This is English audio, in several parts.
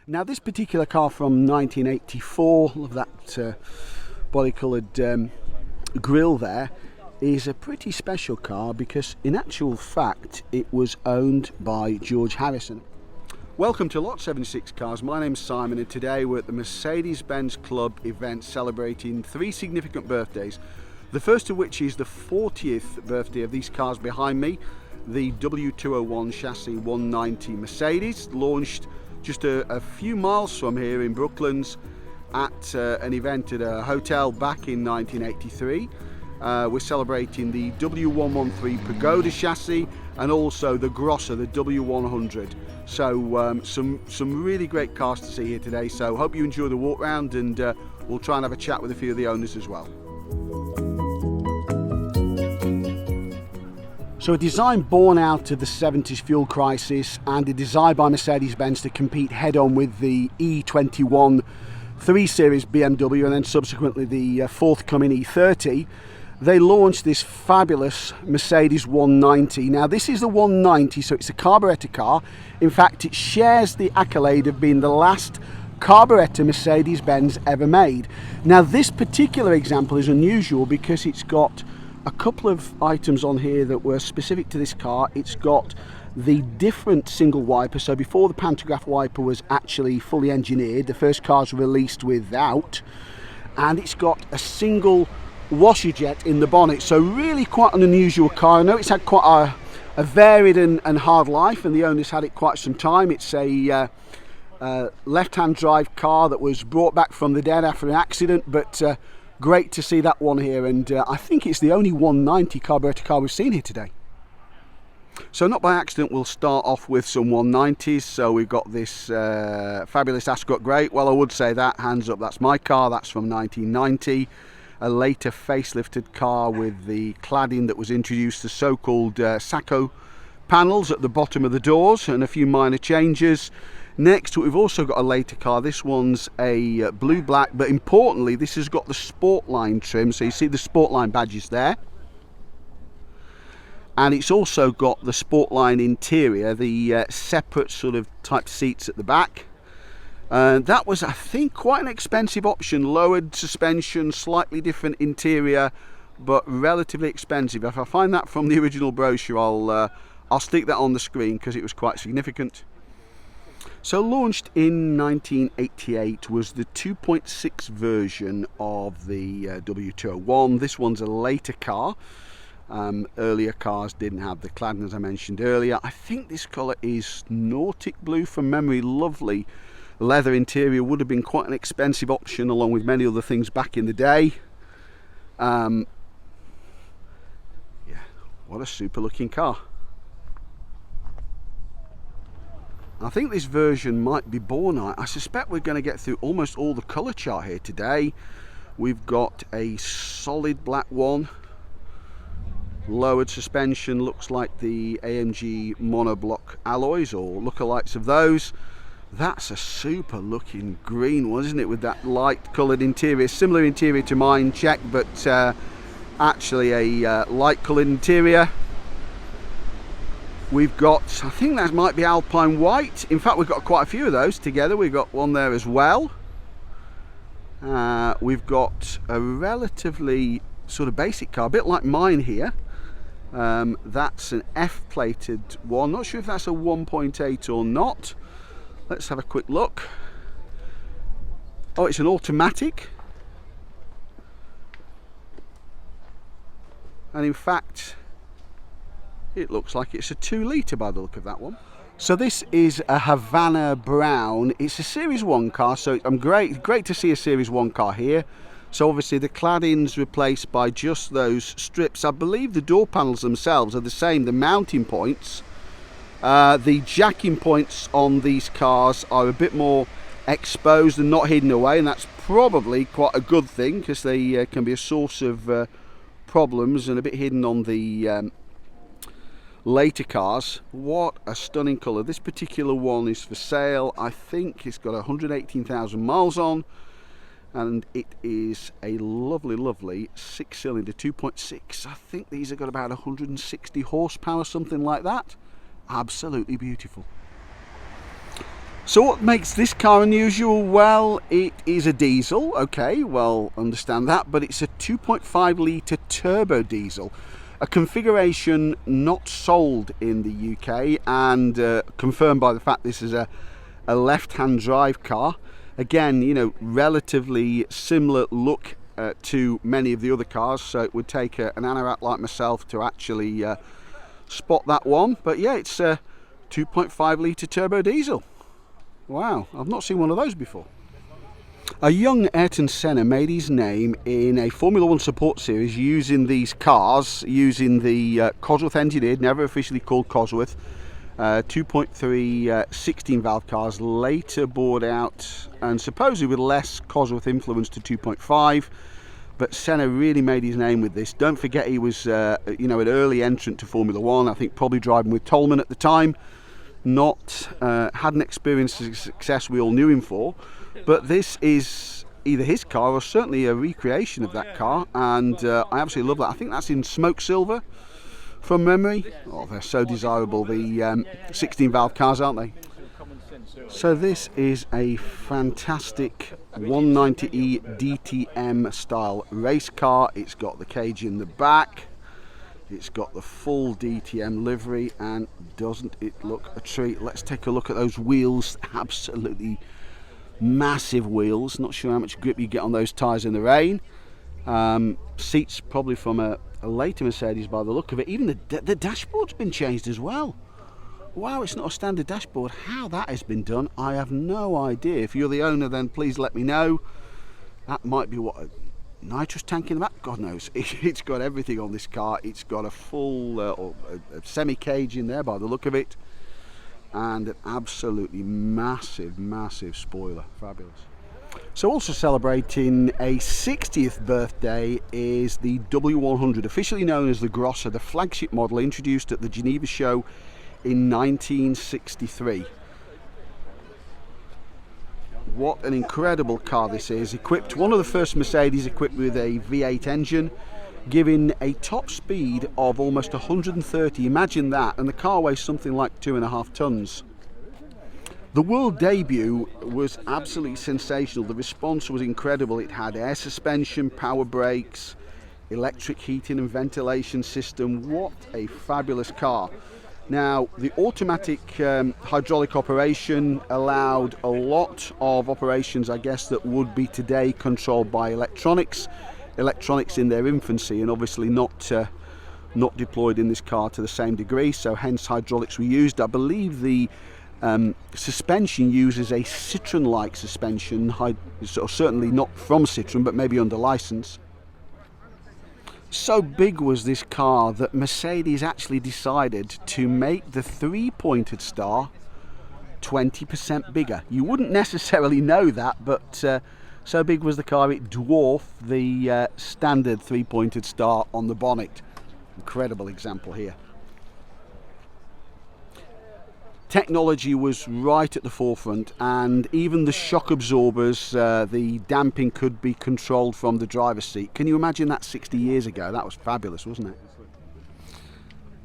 Now this particular car from 1984, love that body coloured grille there, is a pretty special car because in actual fact it was owned by George Harrison. Welcome to Lot 76 Cars, my name's Simon and today we're at the Mercedes-Benz Club event celebrating 3 significant birthdays. The first of which is the 40th birthday of these cars behind me, the W201 chassis 190 Mercedes, launched just a few miles from here in Brooklands at an event at a hotel back in 1983. We're celebrating the W113 Pagoda chassis and also the Grosser, the W100. So some really great cars to see here today. So hope you enjoy the walk round, and we'll try and have a chat with a few of the owners as well. So a design born out of the 70s fuel crisis and a design by Mercedes-Benz to compete head-on with the E21 3 Series BMW and then subsequently the forthcoming E30, they launched this fabulous Mercedes 190. Now this is the 190, so it's a carburettor car. In fact, it shares the accolade of being the last carburettor Mercedes-Benz ever made. Now this particular example is unusual because it's got a couple of items on here that were specific to this car. It's got the different single wiper, so before the pantograph wiper was actually fully engineered, the first cars were released without, and it's got a single washer jet in the bonnet, so really quite an unusual car. I know it's had quite a varied and hard life, and the owner's had it quite some time. It's a left-hand drive car that was brought back from the dead after an accident, but great to see that one here, and I think it's the only 190 carburettor car we've seen here today. So not by accident we'll start off with some 190s. So we've got this fabulous Ascot Grey. Well, I would say that, hands up, that's my car, that's from 1990. A later facelifted car with the cladding that was introduced, the so-called Sacco panels at the bottom of the doors and a few minor changes. Next, we've also got a later car. This one's a blue-black, but importantly, this has got the Sportline trim. So you see the Sportline badges there. And it's also got the Sportline interior, the separate sort of type seats at the back. That was, I think, quite an expensive option. Lowered suspension, slightly different interior, but relatively expensive. If I find that from the original brochure, I'll stick that on the screen because it was quite significant. So launched in 1988 was the 2.6 version of the W201. This one's a later car. Earlier cars didn't have the cladding, as I mentioned earlier. I think this colour is Nautic Blue from memory. Lovely leather interior, would have been quite an expensive option along with many other things back in the day. Yeah, what a super looking car. I think this version might be born. I suspect we're going to get through almost all the colour chart here today. We've got a solid black one, lowered suspension, looks like the AMG monoblock alloys or lookalikes of those. That's a super looking green one, isn't it, with that light coloured interior, similar interior to mine, check, but actually a light coloured interior. We've got, I think that might be Alpine White. In fact, we've got quite a few of those together. We've got one there as well. We've got a relatively sort of basic car, a bit like mine here. That's an F-plated one. Not sure if that's a 1.8 or not. Let's have a quick look. Oh, it's an automatic. And in fact, it looks like it's a 2 litre by the look of that one. So this is a Havana Brown. It's a Series 1 car, so I'm great to see a Series 1 car here. So obviously the cladding's replaced by just those strips. I believe the door panels themselves are the same, the mounting points. The jacking points on these cars are a bit more exposed and not hidden away, and that's probably quite a good thing because they can be a source of problems and a bit hidden on the later cars. What a stunning colour. This particular one is for sale. I think it's got 118,000 miles on, and it is a lovely 6-cylinder 2.6. I think these have got about 160 horsepower, something like that. Absolutely beautiful. So what makes this car unusual? Well, it is a diesel, okay, well, understand that, but it's a 2.5 litre turbo diesel, a configuration not sold in the UK and confirmed by the fact this is a left-hand drive car. Again, you know, relatively similar look to many of the other cars, so it would take an anorak like myself to actually spot that one. But yeah, it's a 2.5 litre turbo diesel. Wow, I've not seen one of those before. A young Ayrton Senna made his name in a Formula 1 support series using these cars, using the Cosworth engineered, never officially called Cosworth, 2.3 16 valve cars, later bought out and supposedly with less Cosworth influence to 2.5. But Senna really made his name with this. Don't forget he was you know, an early entrant to Formula 1, I think probably driving with Tolman at the time. Hadn't experienced the success we all knew him for, but this is either his car or certainly a recreation of that car, and I absolutely love that. I think that's in smoke silver from memory. Oh, they're so desirable, the 16 valve cars, aren't they? So this is a fantastic 190E DTM style race car. It's got the cage in the back. It's got the full DTM livery, and doesn't it look a treat? Let's take a look at those wheels. Absolutely massive wheels. Not sure how much grip you get on those tyres in the rain. Seats probably from a later Mercedes by the look of it. Even the dashboard's been changed as well. Wow, it's not a standard dashboard. How that has been done, I have no idea. If you're the owner, then please let me know. That might be what, a nitrous tank in the back? God knows. It's got everything on this car. It's got a full or a semi-cage in there by the look of it, and an absolutely massive spoiler. Fabulous. So also celebrating a 60th birthday is the W100, officially known as the Grosser, the flagship model introduced at the Geneva show in 1963. What an incredible car this is. Equipped, one of the first Mercedes equipped with a V8 engine, giving a top speed of almost 130. Imagine that, and the car weighs something like 2.5 tons. The world debut was absolutely sensational. The response was incredible. It had air suspension, power brakes, electric heating and ventilation system. What a fabulous car. Now, the automatic hydraulic operation allowed a lot of operations, I guess, that would be today controlled by electronics in their infancy, and obviously not deployed in this car to the same degree, so hence hydraulics were used. I believe the suspension uses a Citroen-like suspension, certainly not from Citroen, but maybe under license. So big was this car that Mercedes actually decided to make the three-pointed star 20% bigger. You wouldn't necessarily know that, but so big was the car it dwarfed the standard three-pointed star on the bonnet. Incredible example here. Technology was right at the forefront, and even the shock absorbers, the damping could be controlled from the driver's seat. Can you imagine that 60 years ago? That was fabulous, wasn't it?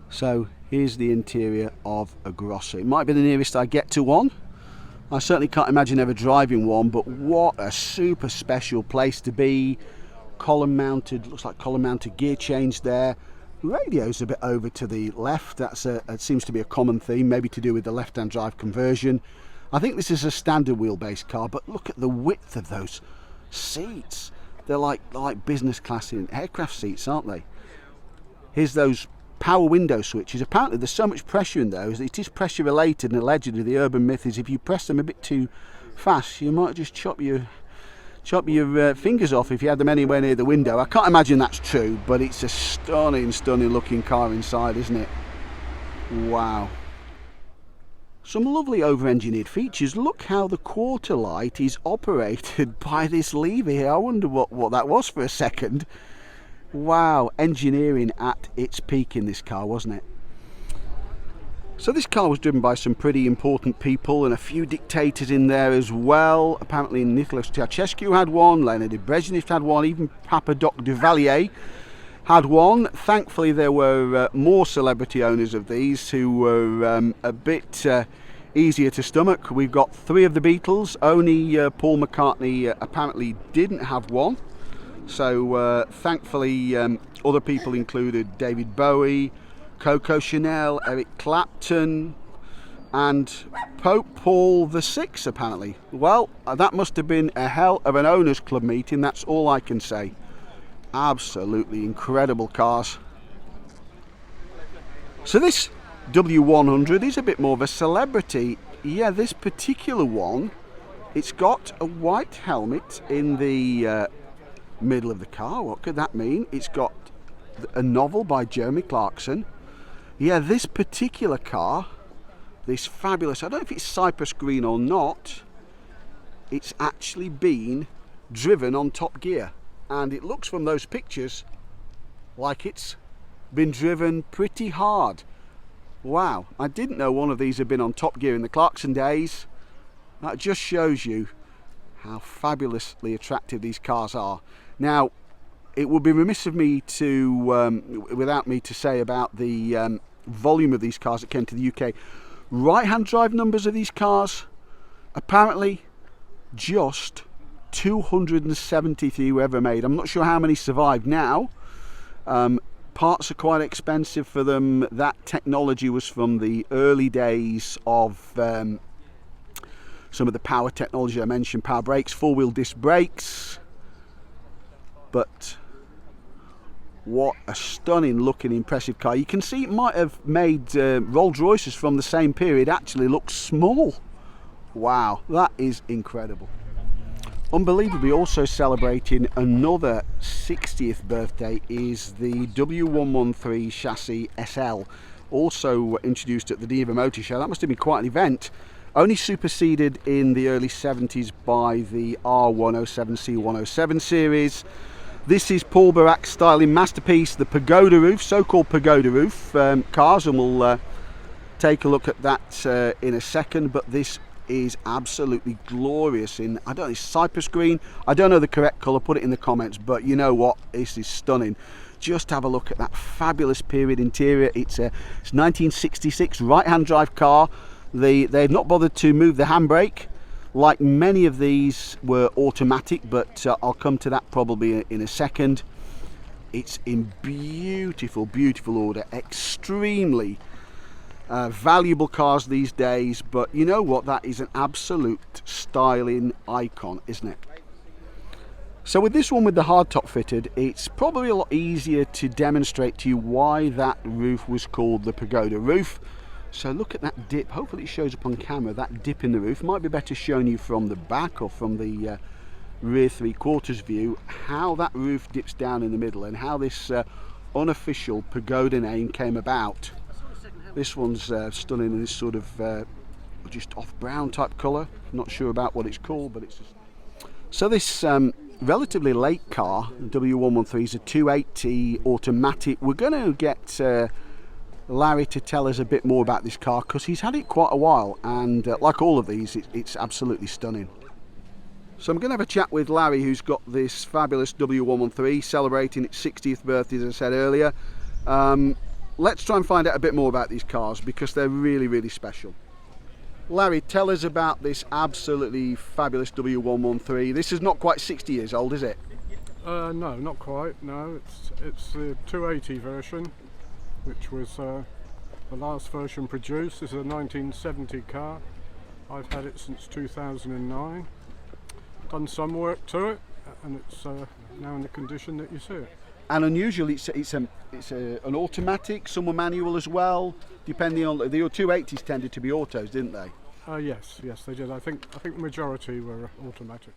So here's the interior of a Grosser. It might be the nearest I get to one. I certainly can't imagine ever driving one, but what a super special place to be. Column mounted, looks like column mounted gear change there. Radio's a bit over to the left. It seems to be a common theme, maybe to do with the left-hand drive conversion. I think this is a standard wheelbase car, but look at the width of those seats. They're like business class in aircraft seats, aren't they? Here's those power window switches. Apparently there's so much pressure in those, it is pressure related, and allegedly the urban myth is if you press them a bit too fast, you might just chop your fingers off if you had them anywhere near the window. I can't imagine that's true, but it's a stunning looking car inside, isn't it? Wow. Some lovely over-engineered features. Look how the quarter light is operated by this lever here. I wonder what that was for a second. Wow, engineering at its peak in this car, wasn't it? So this car was driven by some pretty important people and a few dictators in there as well. Apparently Nicolas Ceausescu had one, Leonid Brezhnev had one, even Papa Doc Duvalier had one. Thankfully there were more celebrity owners of these who were a bit easier to stomach. We've got 3 of the Beatles. Only Paul McCartney apparently didn't have one. So thankfully other people included David Bowie, Coco Chanel, Eric Clapton, and Pope Paul VI apparently. Well, that must have been a hell of an owners club meeting, that's all I can say. Absolutely incredible cars. So this W100 is a bit more of a celebrity. Yeah, this particular one, it's got a white helmet in the middle of the car. What could that mean? It's got a novel by Jeremy Clarkson. Yeah, this particular car, this fabulous, I don't know if it's Cypress Green or not, it's actually been driven on Top Gear, and it looks from those pictures like it's been driven pretty hard. Wow, I didn't know one of these had been on Top Gear in the Clarkson days. That just shows you how fabulously attractive these cars are. Now, it would be remiss of me to, without me to say about the volume of these cars that came to the UK. Right-hand drive numbers of these cars, apparently just 273 were ever made. I'm not sure how many survived now. Parts are quite expensive for them. That technology was from the early days of some of the power technology I mentioned, power brakes, four-wheel disc brakes. But what a stunning looking, impressive car. You can see it might have made Rolls Royces from the same period actually look small. Wow, that is incredible. Unbelievably, also celebrating another 60th birthday is the W113 Chassis SL, also introduced at the Geneva Motor Show. That must have been quite an event. Only superseded in the early 70s by the R107C107 series. This is Paul Barak's styling masterpiece, the Pagoda roof, so-called Pagoda roof cars, and we'll take a look at that in a second. But this is absolutely glorious in, I don't know, Cypress Green. I don't know the correct colour, put it in the comments, but you know what, this is stunning. Just have a look at that fabulous period interior. It's 1966 right-hand drive car. They've not bothered to move the handbrake. Like many of these were automatic, but I'll come to that probably in a second. It's in beautiful, beautiful order. Extremely valuable cars these days, but you know what, that is an absolute styling icon, isn't it? So with this one, with the hardtop fitted, it's probably a lot easier to demonstrate to you why that roof was called the Pagoda roof. So look at that dip. Hopefully it shows up on camera, that dip in the roof. Might be better showing you from the back or from the rear three-quarters view how that roof dips down in the middle and how this unofficial Pagoda name came about. This one's stunning in this sort of just off brown type colour. Not sure about what it's called, but it's just... So this relatively late car, the W113, is a 280 automatic. We're going to get Larry to tell us a bit more about this car because he's had it quite a while, and like all of these, it's absolutely stunning. So I'm going to have a chat with Larry, who's got this fabulous W113 celebrating its 60th birthday, as I said earlier. Let's try and find out a bit more about these cars because they're really, really special. Larry, tell us about this absolutely fabulous W113. This is not quite 60 years old, is it? No, not quite. No, it's the 280 version, which was the last version produced. This is a 1970 car. I've had it since 2009. Done some work to it, and it's now in the condition that you see it. And unusually, it's an automatic, some were manual as well. Depending on the 280s, tended to be autos, didn't they? Yes, they did. I think the majority were automatic.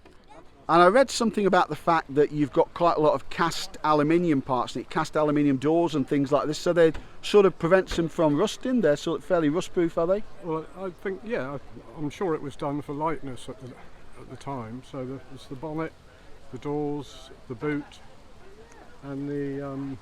And I read something about the fact that you've got quite a lot of cast aluminium parts in it, cast aluminium doors and things like this. So they sort of prevents them from rusting. They're sort of fairly rust-proof, are they? Well, I think, yeah, I'm sure it was done for lightness at the time. So it's the bonnet, the doors, the boot, and the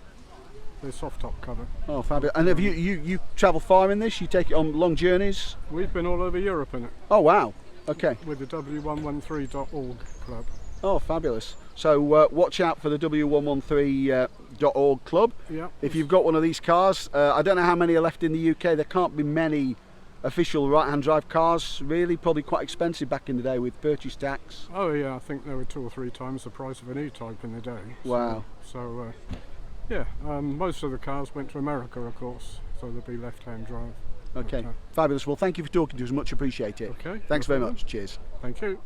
soft top cover. Oh, fabulous! And have you travel far in this? You take it on long journeys? We've been all over Europe in it. Oh wow! Okay. With the W113.org club. Oh, fabulous! So watch out for the W113.org club. Yeah. If you've got one of these cars, I don't know how many are left in the UK. There can't be many official right-hand drive cars, really probably quite expensive back in the day with purchase tax. Oh yeah, I think they were 2 or 3 times the price of an E-Type in the day. Wow. So yeah, most of the cars went to America, of course, so they'd be left-hand drive. Okay, fabulous. Well, thank you for talking to us, much appreciate it. Okay. Thanks very much. Cheers. Thank you.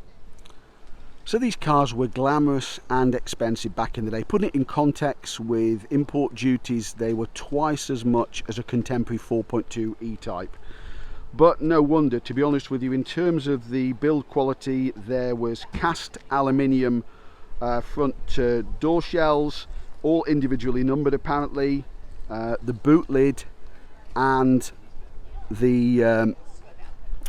So these cars were glamorous and expensive back in the day. Putting it in context with import duties, they were twice as much as a contemporary 4.2 E-Type. But no wonder, to be honest with you, in terms of the build quality, there was cast aluminium front door shells, all individually numbered apparently, the boot lid and the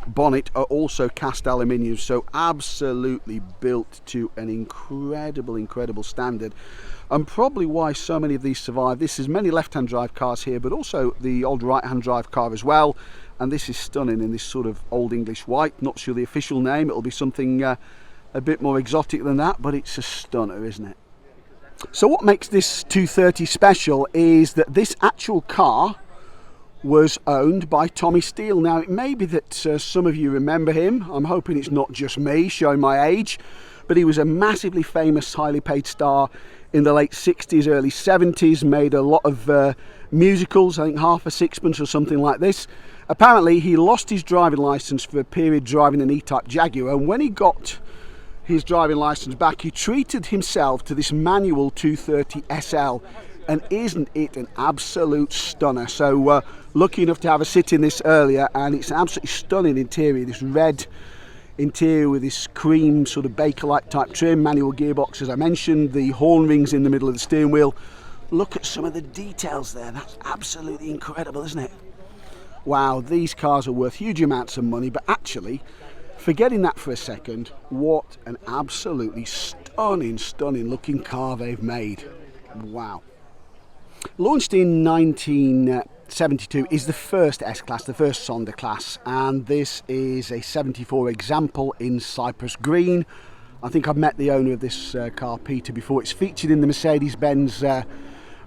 bonnet are also cast aluminium, so absolutely built to an incredible standard, and probably why so many of these survive. This is many left-hand drive cars here, but also the old right-hand drive car as well, and this is stunning in this sort of old English white. Not sure the official name, it'll be something a bit more exotic than that, but it's a stunner, isn't it? So what makes this 230 special is that this actual car was owned by Tommy Steele. Now it may be that some of you remember him. I'm hoping it's not just me showing my age, but he was a massively famous, highly paid star in the late 60s, early 70s, made a lot of musicals, I think Half a Sixpence or something like this. Apparently he lost his driving licence for a period driving an E-Type Jaguar, and when he got his driving licence back, he treated himself to this manual 230 SL, and isn't it an absolute stunner? So lucky enough to have a sit in this earlier, and it's an absolutely stunning interior, this red interior with this cream sort of Bakelite type trim, manual gearbox as I mentioned, the horn rings in the middle of the steering wheel. Look at some of the details there, that's absolutely incredible, isn't it? Wow, these cars are worth huge amounts of money, but actually, forgetting that for a second, what an absolutely stunning looking car they've made. Wow. Launched in 1972, is the first S-Class, the first Sonder class, and this is a 74 example in Cypress Green. I think I've met the owner of this car, Peter, before. It's featured in the Mercedes-Benz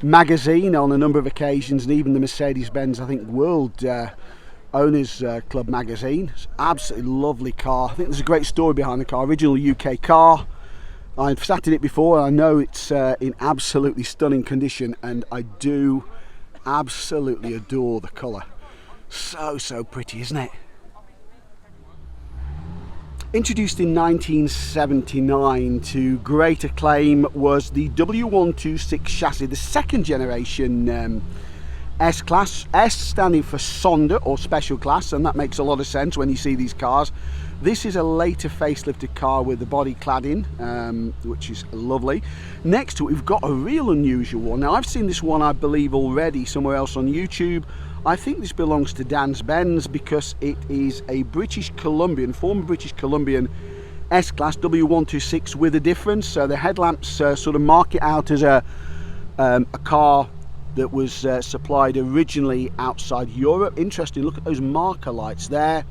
magazine on a number of occasions, and even the Mercedes-Benz, I think, World Owners Club magazine. It's an absolutely lovely car. I think there's a great story behind the car. Original UK car. I've sat in it before, and I know it's in absolutely stunning condition, and I do absolutely adore the colour. So pretty, isn't it? Introduced in 1979 to great acclaim was the W126 chassis, the second generation S-Class. S standing for Sonder or Special Class, and that makes a lot of sense when you see these cars. This is a later facelifted car with the body cladding, which is lovely. Next to it, we've got a real unusual one. Now, I've seen this one, I believe, already somewhere else on YouTube. I think this belongs to Dan's Benz because it is a British Columbian, former British Columbian S-Class W126 with a difference. So the headlamps sort of mark it out as a car that was supplied originally outside Europe. Interesting, look at those marker lights there.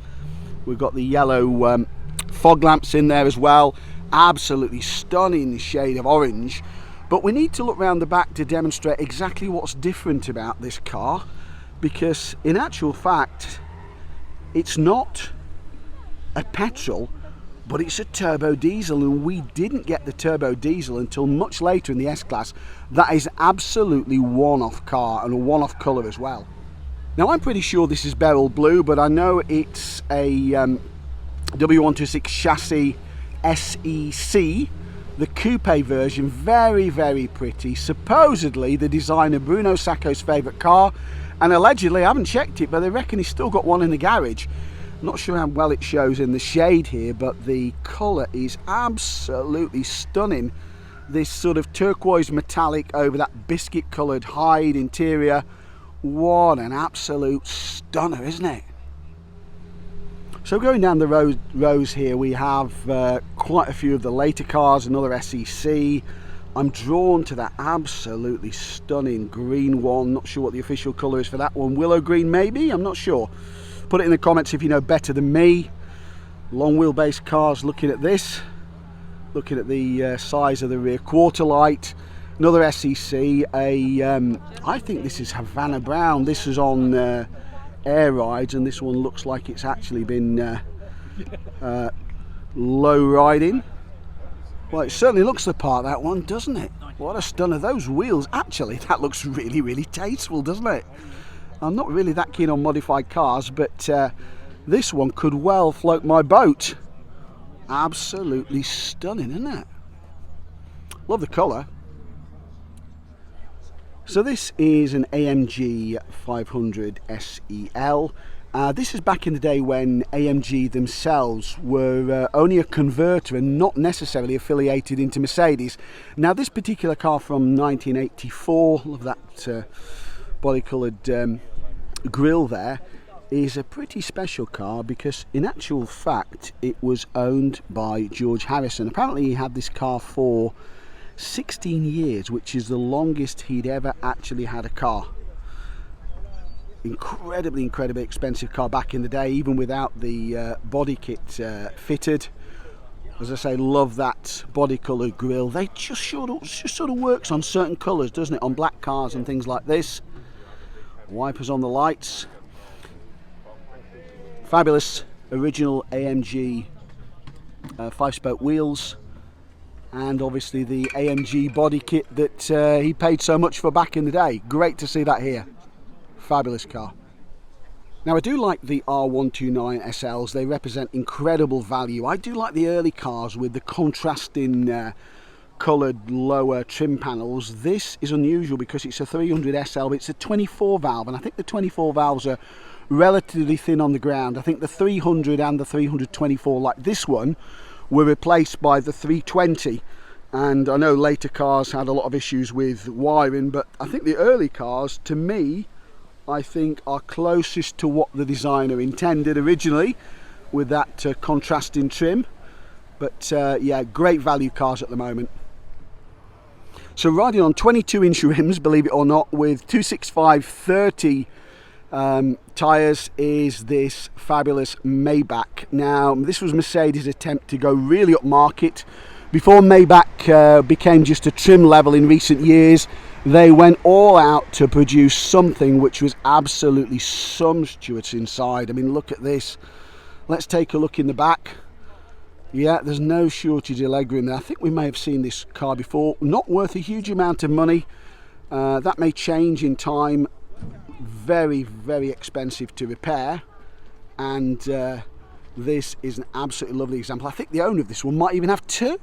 We've got the yellow fog lamps in there as well. Absolutely stunning shade of orange. But we need to look round the back to demonstrate exactly what's different about this car, because in actual fact it's not a petrol, but it's a turbo diesel, and we didn't get the turbo diesel until much later in the S-Class. That is absolutely one-off car and a one-off colour as well. Now, I'm pretty sure this is beryl blue, but I know it's a W126 chassis SEC, the coupe version. Very pretty. Supposedly the designer Bruno Sacco's favourite car, and allegedly, I haven't checked it, but they reckon he's still got one in the garage. I'm not sure how well it shows in the shade here, but the colour is absolutely stunning. This sort of turquoise metallic over that biscuit coloured hide interior. What an absolute stunner, isn't it? So going down the rows here, we have quite a few of the later cars, another SEC. I'm drawn to that absolutely stunning green one. Not sure what the official colour is for that one. Willow green maybe? I'm not sure. Put it in the comments if you know better than me. Long wheelbase cars looking at this. Looking at the size of the rear quarter light. Another SEC, I think this is Havana Brown. This is on air rides, and this one looks like it's actually been low riding. Well, it certainly looks the part, that one, doesn't it? What a stunner. Those wheels, actually, that looks really, really tasteful, doesn't it? I'm not really that keen on modified cars, but this one could well float my boat. Absolutely stunning, isn't it? Love the colour. So this is an AMG 500 SEL. This is back in the day when AMG themselves were only a converter and not necessarily affiliated into Mercedes. Now this particular car from 1984, love that body coloured grille there, is a pretty special car because in actual fact it was owned by George Harrison. Apparently he had this car for 16 years, which is the longest he'd ever actually had a car. Incredibly expensive car back in the day, even without the body kit fitted. As I say, love that body colour grille. They just sort of works on certain colours, doesn't it, on black cars and things like this. Wipers on the lights. Fabulous original AMG 5-spoke wheels, and obviously the AMG body kit that he paid so much for back in the day. Great to see that here. Fabulous car. Now I do like the R129 SLs. They represent incredible value. I do like the early cars with the contrasting coloured lower trim panels. This is unusual because it's a 300 SL, but it's a 24 valve, and I think the 24 valves are relatively thin on the ground. I think the 300 and the 324, like this one, were replaced by the 320, and I know later cars had a lot of issues with wiring, but I think the early cars, to me, I think are closest to what the designer intended originally with that contrasting trim. But yeah, great value cars at the moment. So riding on 22-inch rims, believe it or not, with 265/30 tyres is this fabulous Maybach. Now this was Mercedes' attempt to go really upmarket. Before Maybach became just a trim level in recent years, they went all out to produce something which was absolutely sumptuous inside. I mean, look at this. Let's take a look in the back. Yeah, there's no shortage of legroom there. I think we may have seen this car before. Not worth a huge amount of money. That may change in time. Very expensive to repair, and this is an absolutely lovely example. I think the owner of this one might even have two.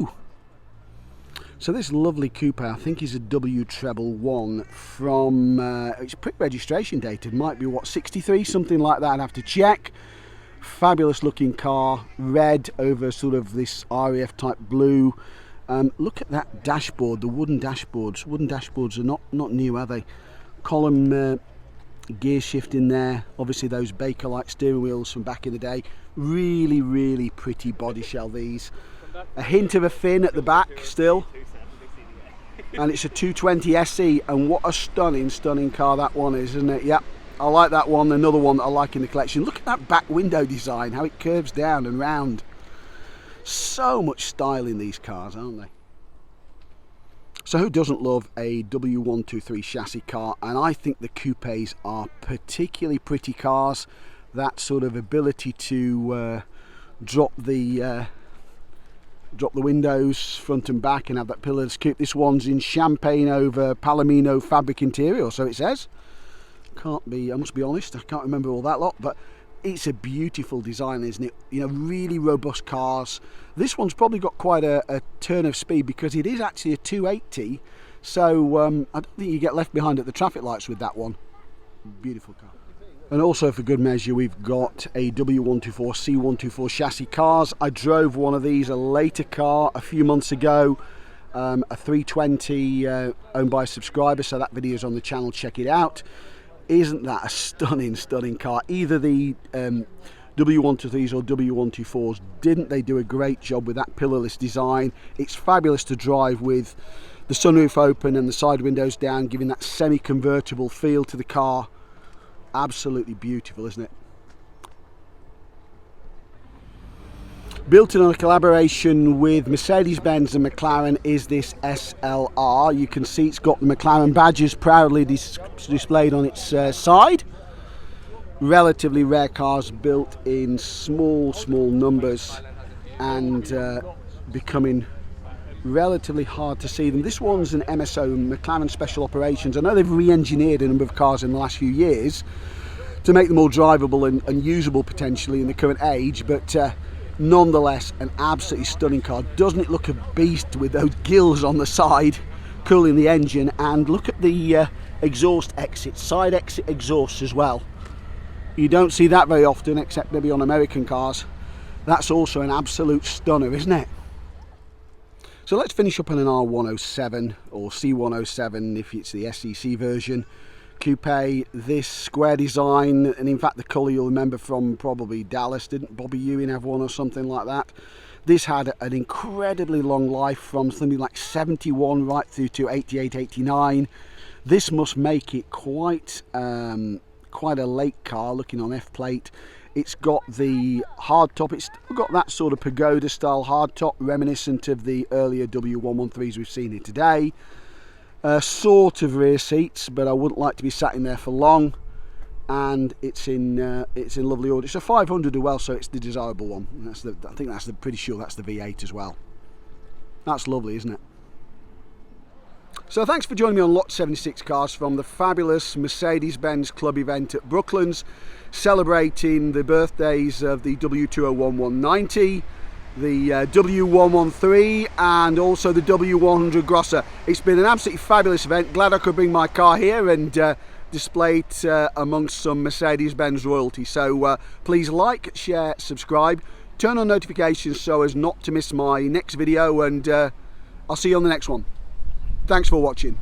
So this lovely coupe, I think, is a W113 from it's pre-registration dated, might be what, 63, something like that. I'd have to check. Fabulous looking car, red over sort of this RAF type blue. Look at that dashboard, the wooden dashboards. Wooden dashboards are not new, are they? Column gear shift in there, obviously those Bakelite steering wheels from back in the day. Really pretty body shell, these. A hint of a fin at the back still, and it's a 220 SE, and what a stunning car that one is, isn't it? Yep, I like that one. Another one that I like in the collection. Look at that back window design, how it curves down and round. So much style in these cars, aren't they? So who doesn't love a W123 chassis car? And I think the coupes are particularly pretty cars. That sort of ability to drop the windows front and back and have that pillarless coupe. This one's in champagne over palomino fabric interior, so it says. Can't be, I must be honest, I can't remember all that lot, but it's a beautiful design, isn't it? You know, really robust cars. This one's probably got quite a turn of speed because it is actually a 280, so I don't think you get left behind at the traffic lights with that one. Beautiful car. And also for good measure, we've got a W124 C124 chassis cars. I drove one of these, a later car, a few months ago, a 320 owned by a subscriber, so that video is on the channel, check it out. Isn't that a stunning car? Either the W123s or W124s, didn't they do a great job with that pillarless design? It's fabulous to drive with the sunroof open and the side windows down, giving that semi-convertible feel to the car. Absolutely beautiful, isn't it? Built in on a collaboration with Mercedes-Benz and McLaren is this SLR. You can see it's got the McLaren badges proudly displayed on its side. relatively rare cars built in small numbers and becoming relatively hard to see them. This one's an MSO, McLaren Special Operations. I know they've re-engineered a number of cars in the last few years to make them more drivable and usable potentially in the current age, but nonetheless an absolutely stunning car. Doesn't it look a beast with those gills on the side cooling the engine? And look at the exhaust exit, side exit exhausts as well. You don't see that very often, except maybe on American cars. That's also an absolute stunner, isn't it? So let's finish up on an R107 or C107 if it's the SEC version coupe. This square design, and in fact the colour you'll remember from probably Dallas. Didn't Bobby Ewing have one or something like that? This had an incredibly long life, from something like 71 right through to 88, 89. This must make it quite a late car, looking on F-plate. It's got the hardtop, it's still got that sort of Pagoda style hardtop, reminiscent of the earlier W113s we've seen here today. Sort of rear seats, but I wouldn't like to be sat in there for long. And it's in lovely order. It's a 500 as well, so it's the desirable one. I think that's pretty sure that's the V8 as well. That's lovely, isn't it? So thanks for joining me on Lot 76 Cars from the fabulous Mercedes-Benz Club event at Brooklands, celebrating the birthdays of the W201 190, the W113 and also the W100 Grosser. It's been an absolutely fabulous event. Glad I could bring my car here and display it amongst some Mercedes-Benz royalty. So please like, share, subscribe, turn on notifications so as not to miss my next video, and I'll see you on the next one. Thanks for watching.